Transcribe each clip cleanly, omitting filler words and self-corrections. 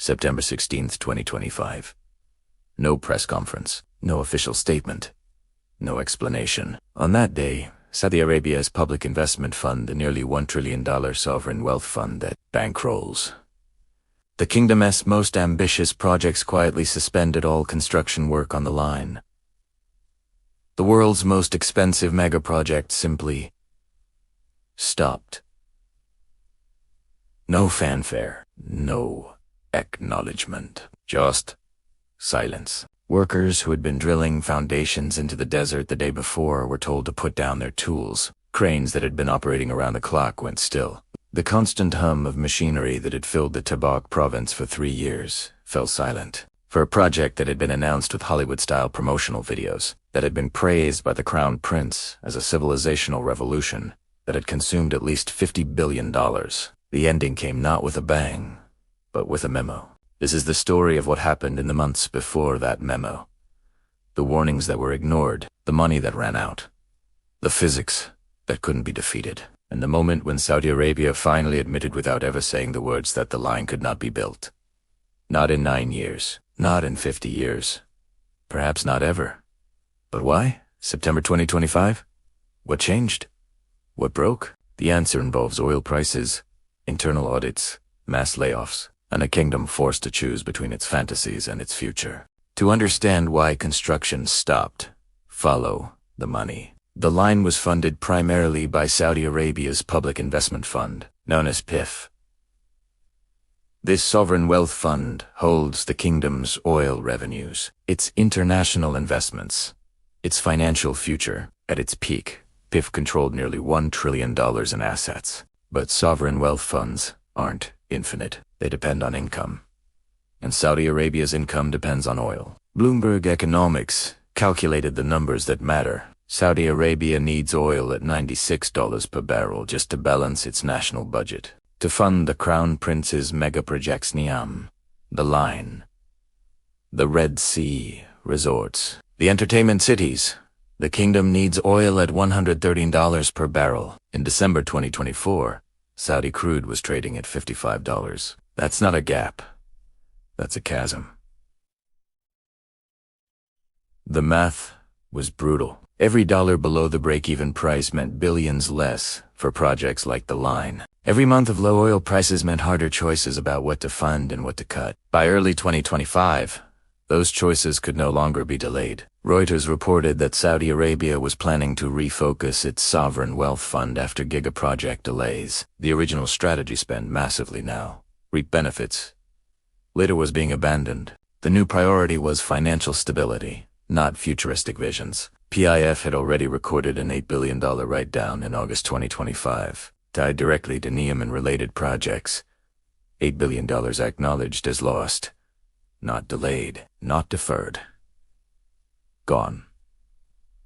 September 16, 2025. No press conference, no official statement, no explanation. On that day, Saudi Arabia's public investment fund, the nearly $1 trillion sovereign wealth fund that bankrolls the kingdom's most ambitious projects, quietly suspended all construction work on the line. The world's most expensive megaproject simply stopped. No fanfare, no acknowledgement, just silence. Workers who had been drilling foundations into the desert the day before were told to put down their tools. Cranes that had been operating around the clock went still. The constant hum of machinery that had filled the Tabuk province for 3 years fell silent. For a project that had been announced with Hollywood-style promotional videos, that had been praised by the Crown Prince as a civilizational revolution, that had consumed at least $50 billion, the ending came not with a bang, but with a memo. This is the story of what happened in the months before that memo. The warnings that were ignored, the money that ran out, the physics that couldn't be defeated, and the moment when Saudi Arabia finally admitted without ever saying the words that the line could not be built. Not in 9 years, not in 50 years, perhaps not ever. But why? September 2025? What changed? What broke? The answer involves oil prices, internal audits, mass layoffs, and a kingdom forced to choose between its fantasies and its future. To understand why construction stopped, follow the money. The line was funded primarily by Saudi Arabia's Public Investment Fund, known as PIF. This sovereign wealth fund holds the kingdom's oil revenues, its international investments, its financial future. At its peak, PIF controlled nearly $1 trillion in assets. But sovereign wealth funds aren't infinite. They depend on income. And Saudi Arabia's income depends on oil. Bloomberg Economics calculated the numbers that matter. Saudi Arabia needs oil at $96 per barrel just to balance its national budget, to fund the Crown Prince's megaprojects NEOM, the line, the Red Sea resorts, the entertainment cities. The kingdom needs oil at $113 per barrel. In December 2024, Saudi crude was trading at $55. That's not a gap. That's a chasm. The math was brutal. Every dollar below the break-even price meant billions less for projects like the line. Every month of low oil prices meant harder choices about what to fund and what to cut. By early 2025, those choices could no longer be delayed. Reuters reported that Saudi Arabia was planning to refocus its sovereign wealth fund after gigaproject delays. The original strategy spent massively now, reap benefits. Later was being abandoned. The new priority was financial stability, not futuristic visions. PIF had already recorded an $8 billion write-down in August 2025, tied directly to NEOM and related projects. $8 billion acknowledged as lost, not delayed, not deferred. Gone.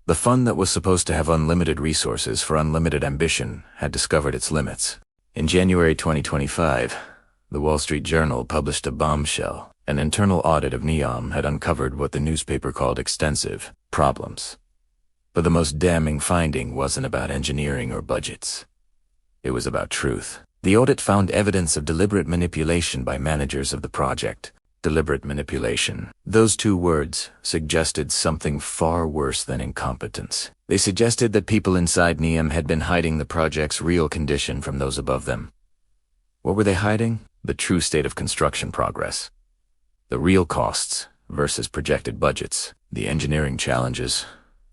The fund that was supposed to have unlimited resources for unlimited ambition had discovered its limits. In January 2025, the Wall Street Journal published a bombshell. An internal audit of NEOM had uncovered what the newspaper called extensive problems. But the most damning finding wasn't about engineering or budgets. It was about truth. The audit found evidence of deliberate manipulation by managers of the project. Deliberate manipulation. Those two words suggested something far worse than incompetence. They suggested that people inside NEOM had been hiding the project's real condition from those above them. What were they hiding? The true state of construction progress. The real costs versus projected budgets. The engineering challenges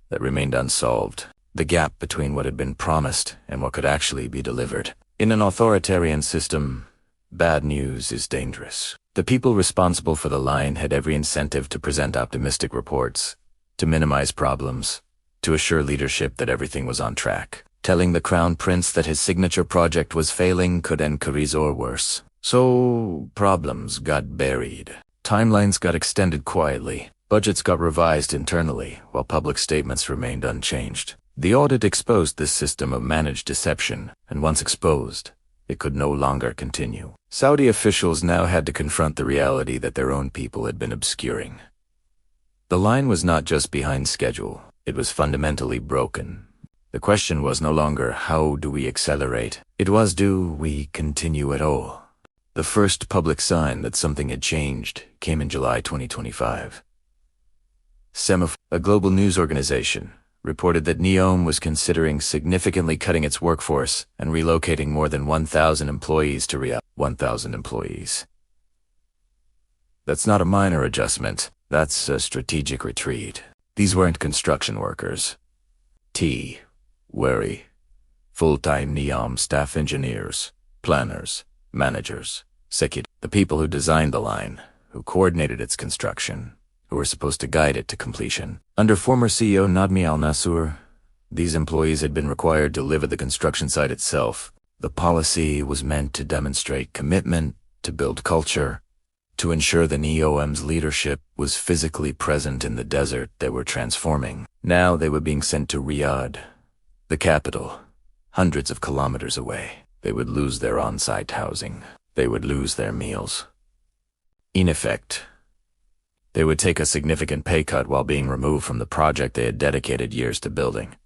that remained unsolved. The gap between what had been promised and what could actually be delivered. In an authoritarian system, bad news is dangerous. The people responsible for the line had every incentive to present optimistic reports, to minimize problems, to assure leadership that everything was on track. Telling the Crown Prince that his signature project was failing could encourage or worse. So, problems got buried. Timelines got extended quietly. Budgets got revised internally, while public statements remained unchanged. The audit exposed this system of managed deception, and once exposed, it could no longer continue. Saudi officials now had to confront the reality that their own people had been obscuring. The line was not just behind schedule, it was fundamentally broken. The question was no longer, how do we accelerate? It was, do we continue at all? The first public sign that something had changed came in July 2025. Semaphore, a global news organization, reported that NEOM was considering significantly cutting its workforce and relocating more than 1,000 employees to Riyadh. 1,000 employees. That's not a minor adjustment, that's a strategic retreat. These weren't construction workers. Were full-time NEOM staff engineers, planners, managers, the people who designed the line, who coordinated its construction, who were supposed to guide it to completion. Under former CEO Nadmi Al-Nassour, these employees had been required to live at the construction site itself. The policy was meant to demonstrate commitment, to build culture, to ensure the NEOM's leadership was physically present in the desert they were transforming. Now they were being sent to Riyadh, the capital, hundreds of kilometers away. They would lose their on-site housing. They would lose their meals. In effect, they would take a significant pay cut while being removed from the project they had dedicated years to building.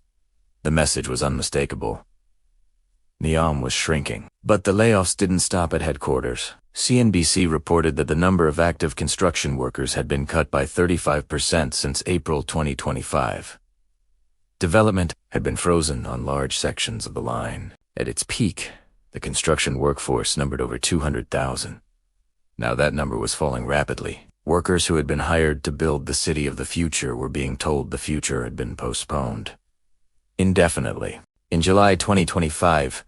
The message was unmistakable. NEOM was shrinking. But the layoffs didn't stop at headquarters. CNBC reported that the number of active construction workers had been cut by 35% since April 2025. Development had been frozen on large sections of the line. At its peak, the construction workforce numbered over 200,000. Now that number was falling rapidly. Workers who had been hired to build the city of the future were being told the future had been postponed indefinitely. In July 2025,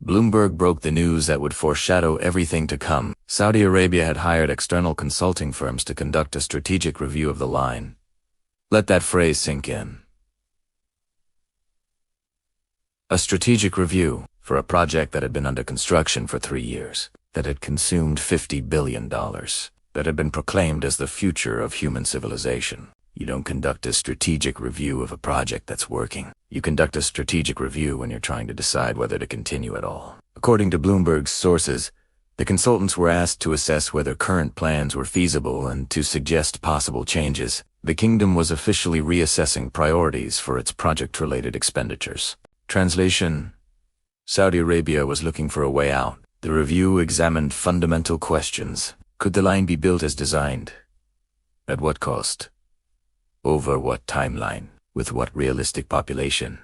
Bloomberg broke the news that would foreshadow everything to come. Saudi Arabia had hired external consulting firms to conduct a strategic review of the line. Let that phrase sink in. A strategic review for a project that had been under construction for 3 years, that had consumed $50 billion, that had been proclaimed as the future of human civilization. You don't conduct a strategic review of a project that's working. You conduct a strategic review when you're trying to decide whether to continue at all. According to Bloomberg's sources, the consultants were asked to assess whether current plans were feasible and to suggest possible changes. The kingdom was officially reassessing priorities for its project-related expenditures. Translation: Saudi Arabia was looking for a way out. The review examined fundamental questions. Could the line be built as designed? At what cost? Over what timeline? With what realistic population?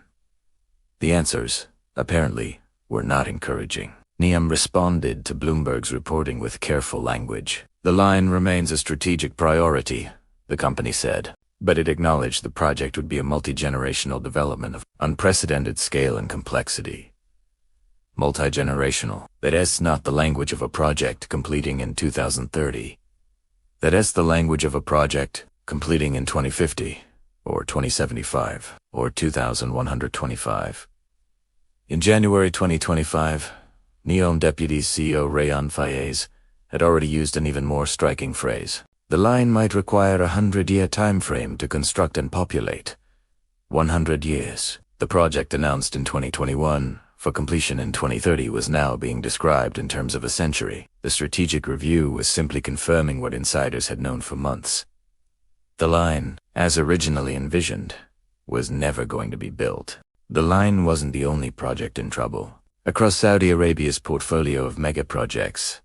The answers, apparently, were not encouraging. NEOM responded to Bloomberg's reporting with careful language. The line remains a strategic priority, the company said, but it acknowledged the project would be a multi-generational development of unprecedented scale and complexity. Multi-generational. That's not the language of a project completing in 2030. That's the language of a project completing in 2050, or 2075, or 2125. In January 2025, NEOM Deputy CEO Rayan Fayez had already used an even more striking phrase. The line might require a 100-year time frame to construct and populate. 100 years. The project announced in 2021 for completion in 2030 was now being described in terms of a century. The strategic review was simply confirming what insiders had known for months. The line, as originally envisioned, was never going to be built. The line wasn't the only project in trouble. Across Saudi Arabia's portfolio of megaprojects,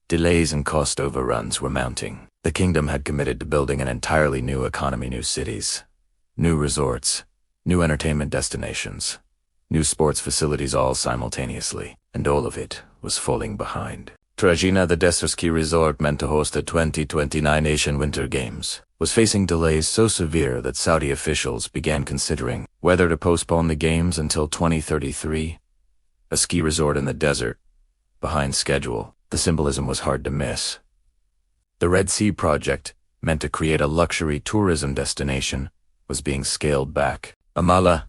delays and cost overruns were mounting. The kingdom had committed to building an entirely new economy, new cities, new resorts, new entertainment destinations, new sports facilities all simultaneously, and all of it was falling behind. Trajina, the desert ski resort meant to host the 2029 Asian Winter Games, was facing delays so severe that Saudi officials began considering whether to postpone the games until 2033. A ski resort in the desert, behind schedule. The symbolism was hard to miss. The Red Sea project, meant to create a luxury tourism destination, was being scaled back. Amala,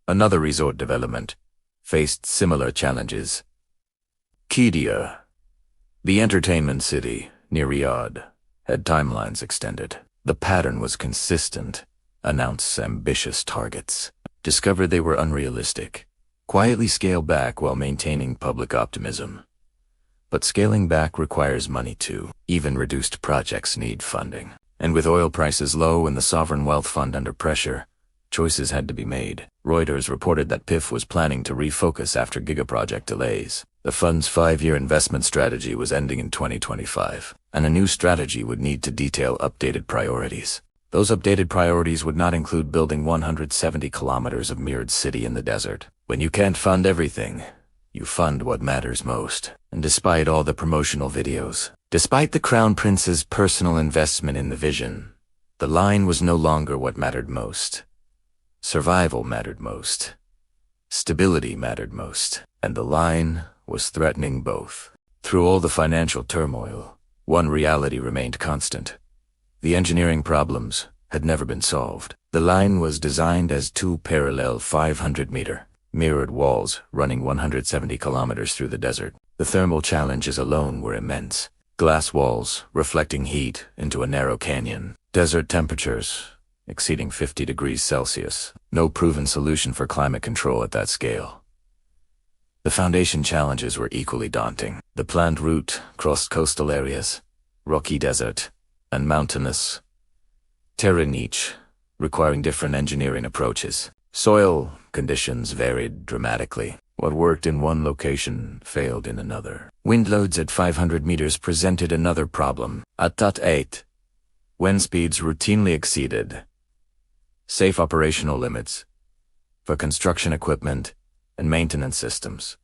another resort development, faced similar challenges. Qiddiya, the entertainment city near Riyadh, had timelines extended. The pattern was consistent. Announce ambitious targets. Discover they were unrealistic. Quietly scale back while maintaining public optimism. But scaling back requires money too. Even reduced projects need funding. And with oil prices low and the sovereign wealth fund under pressure, choices had to be made. Reuters reported that PIF was planning to refocus after gigaproject delays. The fund's 5-year investment strategy was ending in 2025, and a new strategy would need to detail updated priorities. Those updated priorities would not include building 170 kilometers of mirrored city in the desert. When you can't fund everything, you fund what matters most. And despite all the promotional videos, despite the Crown Prince's personal investment in the vision, the line was no longer what mattered most. Survival mattered most. Stability mattered most. And the line was threatening both. Through all the financial turmoil, one reality remained constant. The engineering problems had never been solved. The line was designed as 2 parallel 500-meter mirrored walls running 170 kilometers through the desert. The thermal challenges alone were immense. Glass walls reflecting heat into a narrow canyon. Desert temperatures exceeding 50 degrees Celsius. No proven solution for climate control at that scale. The foundation challenges were equally daunting. The planned route crossed coastal areas, rocky desert, and mountainous terrain, each requiring different engineering approaches. Soil conditions varied dramatically. What worked in one location failed in another. Wind loads at 500 meters presented another problem. At 8, wind speeds routinely exceeded safe operational limits for construction equipment and maintenance systems.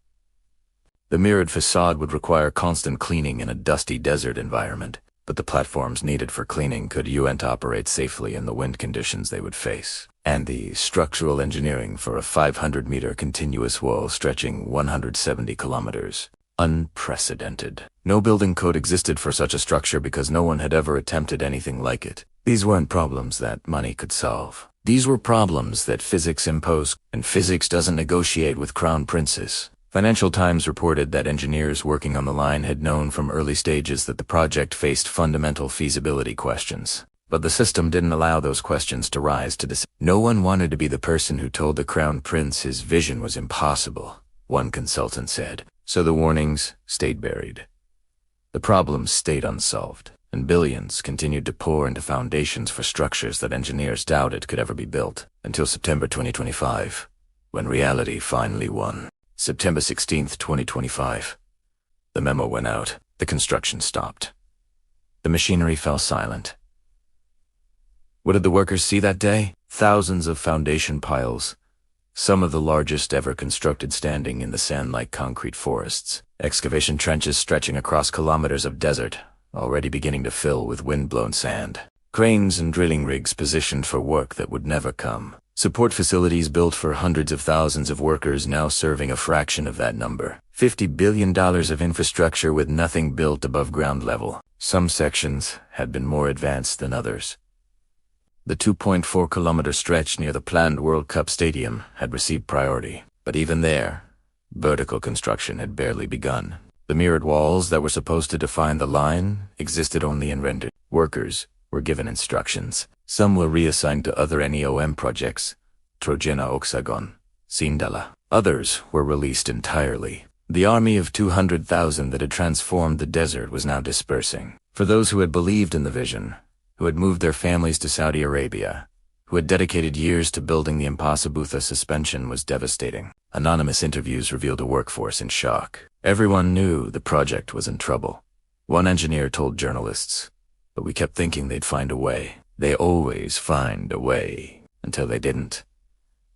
The mirrored facade would require constant cleaning in a dusty desert environment, but the platforms needed for cleaning could operate safely in the wind conditions they would face. And the structural engineering for a 500-meter continuous wall stretching 170 kilometers. Unprecedented. No building code existed for such a structure because no one had ever attempted anything like it. These weren't problems that money could solve. These were problems that physics imposed, and physics doesn't negotiate with crown princes. Financial Times reported that engineers working on the line had known from early stages that the project faced fundamental feasibility questions. But the system didn't allow those questions to rise to the... No one wanted to be the person who told the crown prince his vision was impossible, one consultant said. So the warnings stayed buried. The problems stayed unsolved, and billions continued to pour into foundations for structures that engineers doubted could ever be built, until September 2025, when reality finally won. September 16th, 2025. The memo went out. The construction stopped. The machinery fell silent. What did the workers see that day? Thousands of foundation piles, some of the largest ever constructed, standing in the sand-like concrete forests. Excavation trenches stretching across kilometers of desert, already beginning to fill with wind-blown sand. Cranes and drilling rigs positioned for work that would never come. Support facilities built for hundreds of thousands of workers now serving a fraction of that number. $50 billion of infrastructure with nothing built above ground level. Some sections had been more advanced than others. The 2.4-kilometer stretch near the planned World Cup stadium had received priority, but even there, vertical construction had barely begun. The mirrored walls that were supposed to define the line existed only in render. Workers were given instructions. Some were reassigned to other NEOM projects, Trojena Oxagon, Sindala. Others were released entirely. The army of 200,000 that had transformed the desert was now dispersing. For those who had believed in the vision, who had moved their families to Saudi Arabia, who had dedicated years to building the Impossibutha suspension, was devastating. Anonymous interviews revealed a workforce in shock. Everyone knew the project was in trouble. One engineer told journalists, "But we kept thinking they'd find a way. They always find a way," until they didn't.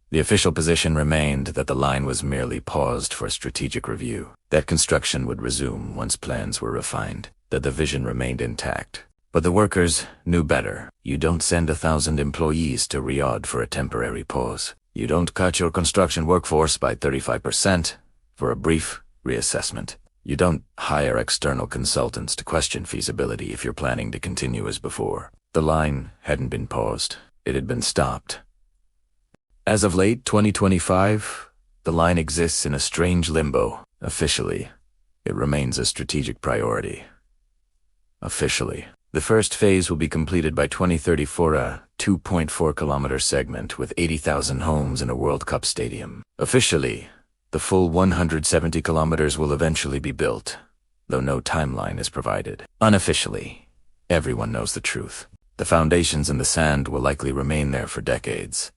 The official position remained that the line was merely paused for strategic review, that construction would resume once plans were refined, that the vision remained intact. But the workers knew better. You don't send 1,000 employees to Riyadh for a temporary pause. You don't cut your construction workforce by 35% for a brief reassessment. You don't hire external consultants to question feasibility if you're planning to continue as before. The line hadn't been paused. It had been stopped. As of late 2025, the line exists in a strange limbo. Officially, it remains a strategic priority. Officially, the first phase will be completed by 2030 for a 2.4-kilometer segment with 80,000 homes in a World Cup stadium. Officially, the full 170 kilometers will eventually be built, though no timeline is provided. Unofficially, everyone knows the truth. The foundations in the sand will likely remain there for decades.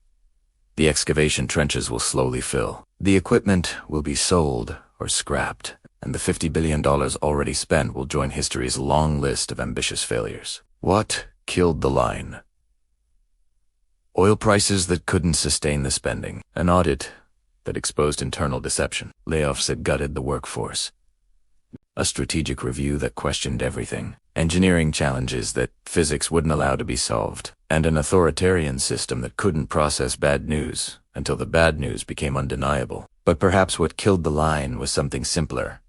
The excavation trenches will slowly fill. The equipment will be sold or scrapped. and the $50 billion already spent will join history's long list of ambitious failures. What killed the line? Oil prices that couldn't sustain the spending, an audit that exposed internal deception, layoffs that gutted the workforce, a strategic review that questioned everything, engineering challenges that physics wouldn't allow to be solved, and an authoritarian system that couldn't process bad news until the bad news became undeniable. But perhaps what killed the line was something simpler.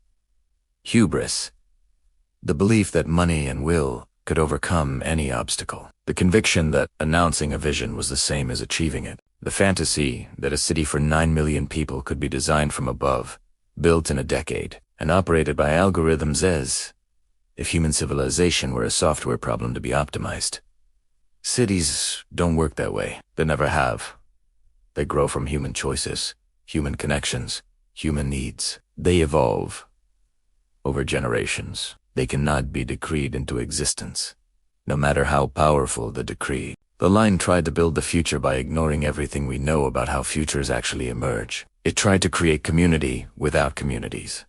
Hubris. The belief that money and will could overcome any obstacle. The conviction that announcing a vision was the same as achieving it. The fantasy that a city for 9 million people could be designed from above, built in a decade, and operated by algorithms as if human civilization were a software problem to be optimized. Cities don't work that way. They never have. They grow from human choices, human connections, human needs. They evolve over generations. They cannot be decreed into existence, no matter how powerful the decree. The line tried to build the future by ignoring everything we know about how futures actually emerge. It tried to create community without communities,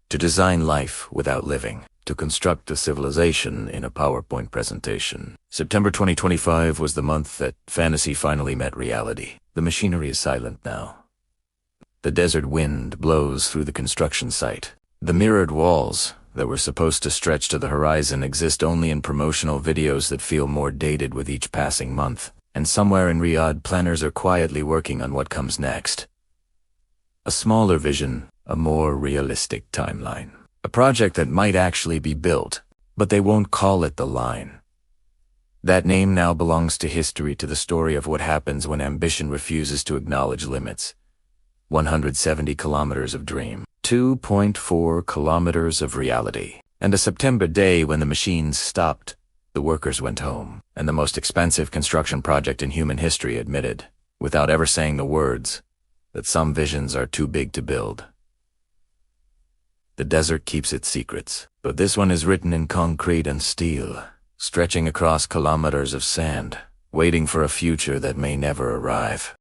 to design life without living, to construct a civilization in a PowerPoint presentation. September 2025 was the month that fantasy finally met reality. The machinery is silent now. The desert wind blows through the construction site. The mirrored walls that were supposed to stretch to the horizon exist only in promotional videos that feel more dated with each passing month. And somewhere in Riyadh, planners are quietly working on what comes next. A smaller vision, a more realistic timeline. A project that might actually be built, but they won't call it the line. That name now belongs to history, to the story of what happens when ambition refuses to acknowledge limits. 170 kilometers of dream, 2.4 kilometers of reality. And a September day when the machines stopped, the workers went home, and the most expensive construction project in human history admitted, without ever saying the words, that some visions are too big to build. The desert keeps its secrets, but this one is written in concrete and steel, stretching across kilometers of sand, waiting for a future that may never arrive.